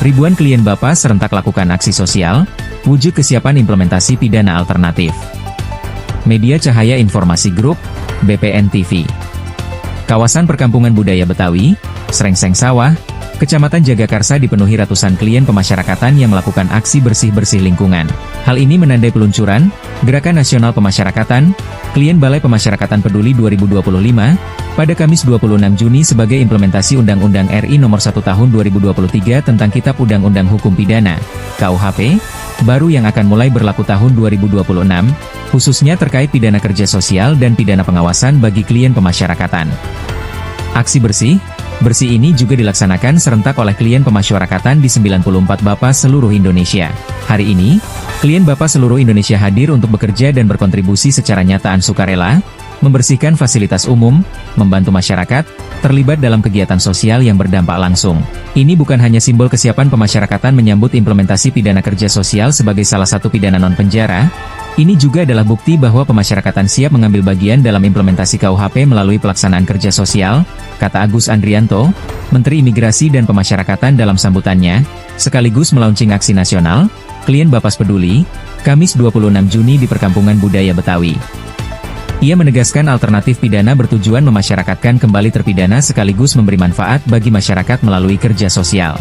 Ribuan klien Bapa serentak lakukan aksi sosial, wujud kesiapan implementasi pidana alternatif. Media Cahaya Informasi Group, BPN TV. Kawasan Perkampungan Budaya Betawi, Srengseng Sawah, Kecamatan Jagakarsa dipenuhi ratusan klien pemasyarakatan yang melakukan aksi bersih-bersih lingkungan. Hal ini menandai peluncuran Gerakan Nasional Pemasyarakatan, Klien Balai Pemasyarakatan Peduli 2025, pada Kamis 26 Juni sebagai implementasi Undang-Undang RI Nomor 1 Tahun 2023 tentang Kitab Undang-Undang Hukum Pidana, KUHP, baru yang akan mulai berlaku tahun 2026, khususnya terkait pidana kerja sosial dan pidana pengawasan bagi klien pemasyarakatan. Aksi bersih ini juga dilaksanakan serentak oleh klien pemasyarakatan di 94 Bapa seluruh Indonesia. Hari ini, klien Bapa seluruh Indonesia hadir untuk bekerja dan berkontribusi secara nyataan sukarela, membersihkan fasilitas umum, membantu masyarakat, terlibat dalam kegiatan sosial yang berdampak langsung. Ini bukan hanya simbol kesiapan pemasyarakatan menyambut implementasi pidana kerja sosial sebagai salah satu pidana non-penjara, ini juga adalah bukti bahwa pemasyarakatan siap mengambil bagian dalam implementasi KUHP melalui pelaksanaan kerja sosial, kata Agus Andrianto, Menteri Imigrasi dan Pemasyarakatan dalam sambutannya, sekaligus melaunching aksi nasional, Klien Bapas Peduli, Kamis 26 Juni di Perkampungan Budaya Betawi. Ia menegaskan alternatif pidana bertujuan memasyarakatkan kembali terpidana sekaligus memberi manfaat bagi masyarakat melalui kerja sosial.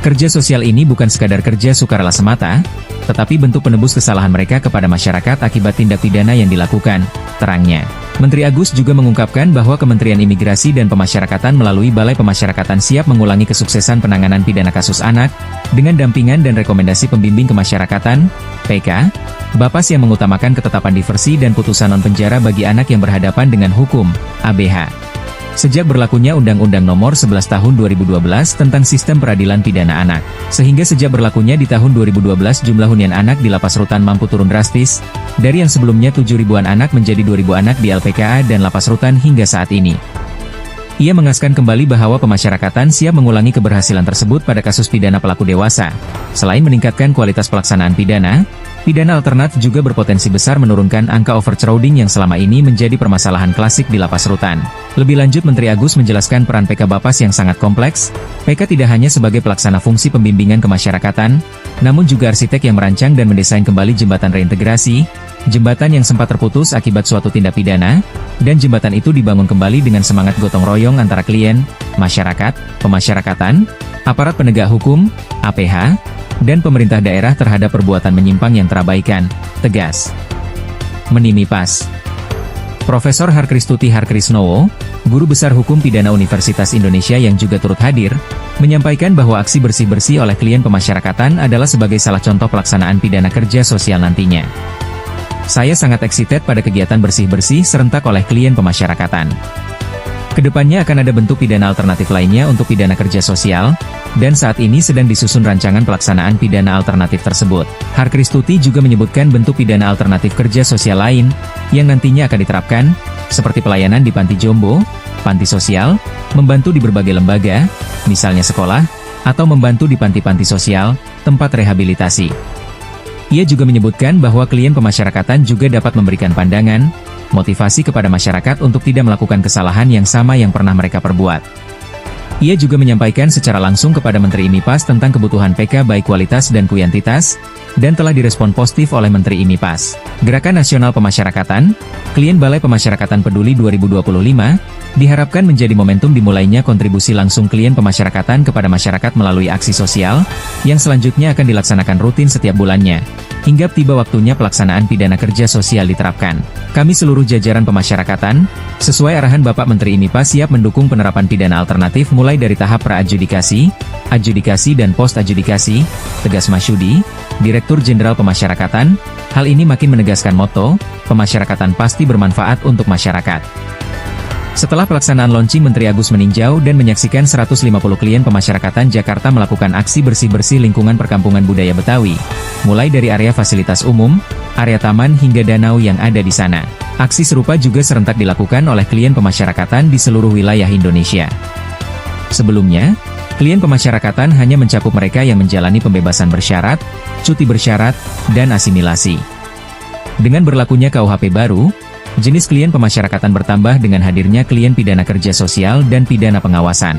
Kerja sosial ini bukan sekadar kerja sukarela semata, tetapi bentuk penebus kesalahan mereka kepada masyarakat akibat tindak pidana yang dilakukan, terangnya. Menteri Agus juga mengungkapkan bahwa Kementerian Imigrasi dan Pemasyarakatan melalui Balai Pemasyarakatan siap mengulangi kesuksesan penanganan pidana kasus anak, dengan dampingan dan rekomendasi pembimbing kemasyarakatan, PK, Bapas yang mengutamakan ketetapan diversi dan putusan non-penjara bagi anak yang berhadapan dengan hukum, ABH. Sejak berlakunya Undang-Undang Nomor 11 Tahun 2012 tentang Sistem Peradilan Pidana Anak, sehingga sejak berlakunya di tahun 2012 jumlah hunian anak di Lapas Rutan mampu turun drastis, dari yang sebelumnya 7.000-an anak menjadi 2.000 anak di LPKA dan Lapas Rutan hingga saat ini. Ia mengaskan kembali bahwa pemasyarakatan siap mengulangi keberhasilan tersebut pada kasus pidana pelaku dewasa. Selain meningkatkan kualitas pelaksanaan pidana alternatif juga berpotensi besar menurunkan angka overcrowding yang selama ini menjadi permasalahan klasik di Lapas Rutan. Lebih lanjut Menteri Agus menjelaskan peran PK Bapas yang sangat kompleks. PK tidak hanya sebagai pelaksana fungsi pembimbingan kemasyarakatan, namun juga arsitek yang merancang dan mendesain kembali jembatan reintegrasi, jembatan yang sempat terputus akibat suatu tindak pidana, dan jembatan itu dibangun kembali dengan semangat gotong royong antara klien, masyarakat, pemasyarakatan, aparat penegak hukum, APH, dan pemerintah daerah terhadap perbuatan menyimpang yang terabaikan, tegas. Menimipas. Profesor Harkristuti Harkrisnowo, Guru Besar Hukum Pidana Universitas Indonesia yang juga turut hadir, menyampaikan bahwa aksi bersih-bersih oleh klien pemasyarakatan adalah sebagai salah contoh pelaksanaan pidana kerja sosial nantinya. Saya sangat excited pada kegiatan bersih-bersih serentak oleh klien pemasyarakatan. Kedepannya akan ada bentuk pidana alternatif lainnya untuk pidana kerja sosial, dan saat ini sedang disusun rancangan pelaksanaan pidana alternatif tersebut. Harkristuti juga menyebutkan bentuk pidana alternatif kerja sosial lain, yang nantinya akan diterapkan, seperti pelayanan di panti jombo, panti sosial, membantu di berbagai lembaga, misalnya sekolah, atau membantu di panti-panti sosial, tempat rehabilitasi. Ia juga menyebutkan bahwa klien pemasyarakatan juga dapat memberikan pandangan, motivasi kepada masyarakat untuk tidak melakukan kesalahan yang sama yang pernah mereka perbuat. Ia juga menyampaikan secara langsung kepada Menteri IMIPAS tentang kebutuhan PK baik kualitas dan kuantitas, dan telah direspon positif oleh Menteri IMIPAS. Gerakan Nasional Pemasyarakatan, Klien Balai Pemasyarakatan Peduli 2025, diharapkan menjadi momentum dimulainya kontribusi langsung klien pemasyarakatan kepada masyarakat melalui aksi sosial, yang selanjutnya akan dilaksanakan rutin setiap bulannya, hingga tiba waktunya pelaksanaan pidana kerja sosial diterapkan. Kami seluruh jajaran pemasyarakatan, sesuai arahan Bapak Menteri IMIPAS siap mendukung penerapan pidana alternatif mulai dari tahap pra-adjudikasi, adjudikasi dan post-adjudikasi, tegas Masyudi, Direktur Jenderal Pemasyarakatan. Hal ini makin menegaskan moto, pemasyarakatan pasti bermanfaat untuk masyarakat. Setelah pelaksanaan launching, Menteri Agus meninjau dan menyaksikan 150 klien pemasyarakatan Jakarta melakukan aksi bersih-bersih lingkungan Perkampungan Budaya Betawi, mulai dari area fasilitas umum, area taman hingga danau yang ada di sana. Aksi serupa juga serentak dilakukan oleh klien pemasyarakatan di seluruh wilayah Indonesia. Sebelumnya, klien pemasyarakatan hanya mencakup mereka yang menjalani pembebasan bersyarat, cuti bersyarat, dan asimilasi. Dengan berlakunya KUHP baru, jenis klien pemasyarakatan bertambah dengan hadirnya klien pidana kerja sosial dan pidana pengawasan.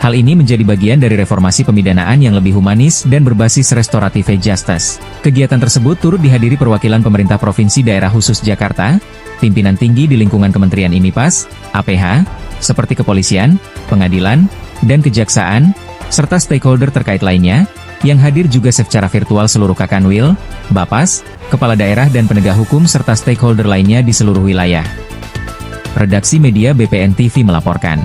Hal ini menjadi bagian dari reformasi pemidanaan yang lebih humanis dan berbasis restoratif justice. Kegiatan tersebut turut dihadiri perwakilan pemerintah Provinsi Daerah Khusus Jakarta, pimpinan tinggi di lingkungan Kementerian IMIPAS, APH, seperti kepolisian, pengadilan, dan kejaksaan, serta stakeholder terkait lainnya, yang hadir juga secara virtual seluruh Kakanwil, Bapas, kepala daerah dan penegak hukum serta stakeholder lainnya di seluruh wilayah. Redaksi Media BPN TV melaporkan.